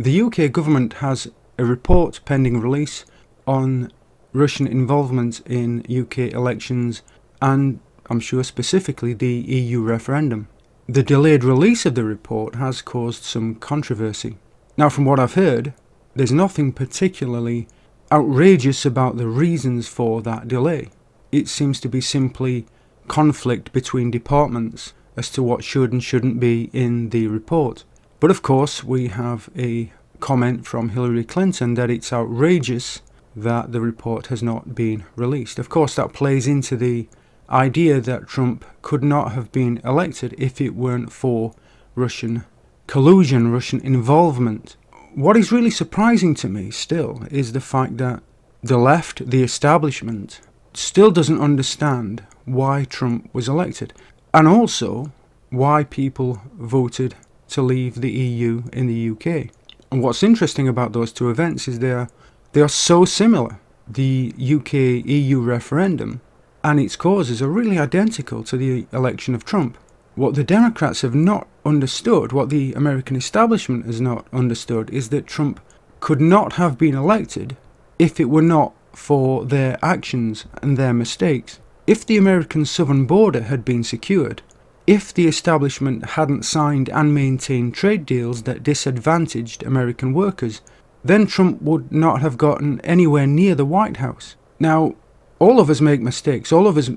The UK government has a report pending release on Russian involvement in UK elections and, I'm sure specifically, the EU referendum. The delayed release of the report has caused some controversy. Now, from what I've heard, there's nothing particularly outrageous about the reasons for that delay. It seems to be simply conflict between departments as to what should and shouldn't be in the report. But of course, we have a comment from Hillary Clinton that it's outrageous that the report has not been released. Of course, that plays into the idea that Trump could not have been elected if it weren't for Russian collusion, Russian involvement. What is really surprising to me still is the fact that the left, the establishment, still doesn't understand why Trump was elected, and also why people voted to leave the EU in the UK. And what's interesting about those two events is they are so similar. The UK-EU referendum and its causes are really identical to the election of Trump. What the Democrats have not understood, what the American establishment has not understood, is that Trump could not have been elected if it were not for their actions and their mistakes. If the American southern border had been secured, if the establishment hadn't signed and maintained trade deals that disadvantaged American workers, then Trump would not have gotten anywhere near the White House. Now, all of us make mistakes. All of us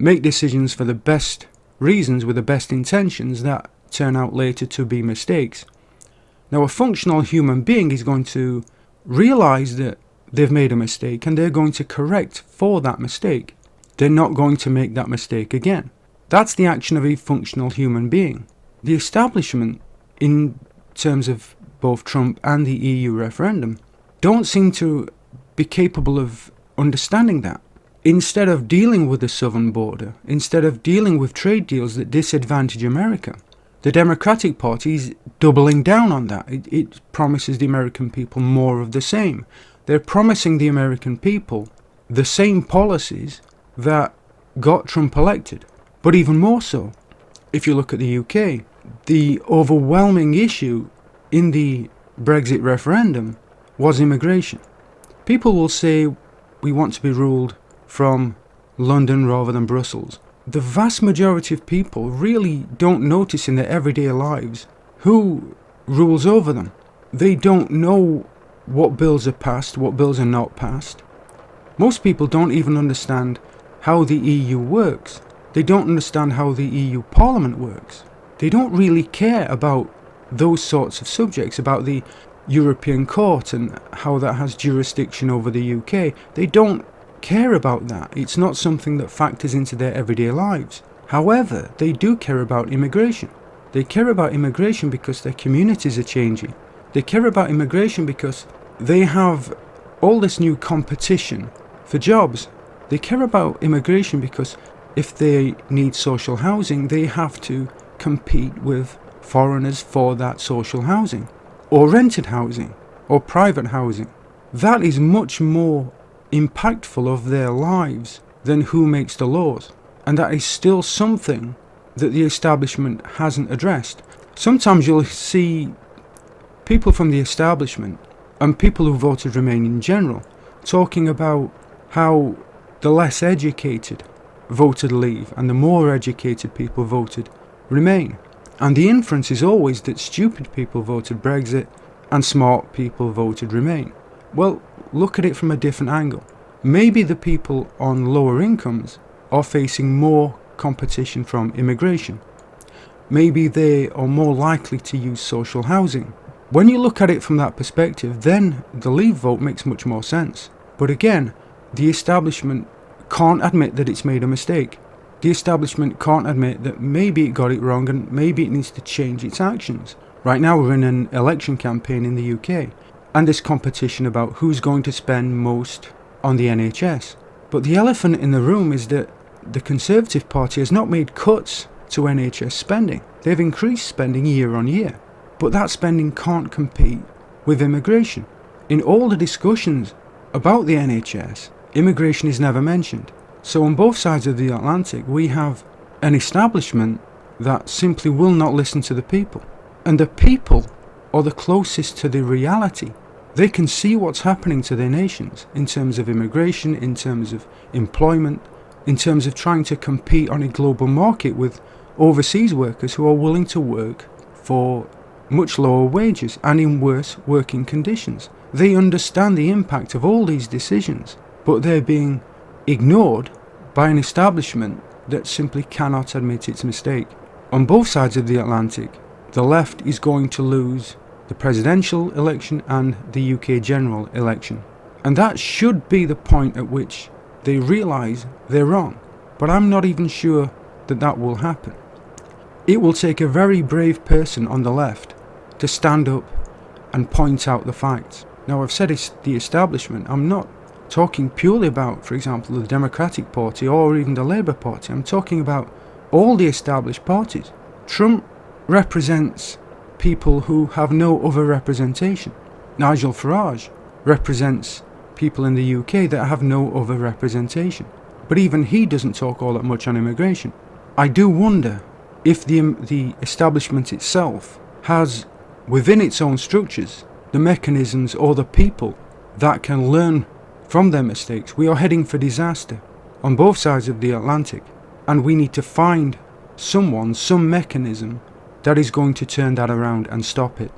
make decisions for the best reasons with the best intentions that turn out later to be mistakes. Now, a functional human being is going to realize that they've made a mistake and they're going to correct for that mistake. They're not going to make that mistake again. That's the action of a functional human being. The establishment, in terms of both Trump and the EU referendum, don't seem to be capable of understanding that. Instead of dealing with the southern border, instead of dealing with trade deals that disadvantage America, the Democratic Party is doubling down on that. It promises the American people more of the same. They're promising the American people the same policies that got Trump elected. But even more so, if you look at the UK, the overwhelming issue in the Brexit referendum was immigration. People will say we want to be ruled from London rather than Brussels. The vast majority of people really don't notice in their everyday lives who rules over them. They don't know what bills are passed, what bills are not passed. Most people don't even understand how the EU works. They don't understand how the EU Parliament works. They don't really care about those sorts of subjects, about the European Court and how that has jurisdiction over the UK. They don't care about that. It's not something that factors into their everyday lives. However, they do care about immigration. They care about immigration because their communities are changing. They care about immigration because they have all this new competition for jobs. They care about immigration because if they need social housing, they have to compete with foreigners for that social housing, or rented housing, or private housing. That is much more impactful of their lives than who makes the laws. And that is still something that the establishment hasn't addressed. Sometimes you'll see people from the establishment and people who voted Remain in general talking about how the less educated voted Leave and the more educated people voted Remain. And the inference is always that stupid people voted Brexit and smart people voted Remain. Well, look at it from a different angle. Maybe the people on lower incomes are facing more competition from immigration. Maybe they are more likely to use social housing. When you look at it from that perspective, then the Leave vote makes much more sense. But again, the establishment can't admit that it's made a mistake. The establishment can't admit that maybe it got it wrong and maybe it needs to change its actions. Right now we're in an election campaign in the UK, and this competition about who's going to spend most on the NHS. But the elephant in the room is that the Conservative Party has not made cuts to NHS spending. They've increased spending year on year, but that spending can't compete with immigration. In all the discussions about the NHS, immigration is never mentioned. So on both sides of the Atlantic, we have an establishment that simply will not listen to the people. And the people or the closest to the reality. They can see what's happening to their nations in terms of immigration, in terms of employment, in terms of trying to compete on a global market with overseas workers who are willing to work for much lower wages and in worse working conditions. They understand the impact of all these decisions, but they're being ignored by an establishment that simply cannot admit its mistake. On both sides of the Atlantic, the left is going to lose the presidential election and the UK general election. And that should be the point at which they realise they're wrong. But I'm not even sure that that will happen. It will take a very brave person on the left to stand up and point out the facts. Now, I've said it's the establishment. I'm not talking purely about, for example, the Democratic Party or even the Labour Party. I'm talking about all the established parties. Trump represents people who have no other representation. Nigel Farage represents people in the UK that have no other representation. But even he doesn't talk all that much on immigration. I do wonder if the establishment itself has, within its own structures, the mechanisms or the people that can learn from their mistakes. We are heading for disaster on both sides of the Atlantic, and we need to find some mechanism that is going to turn that around and stop it.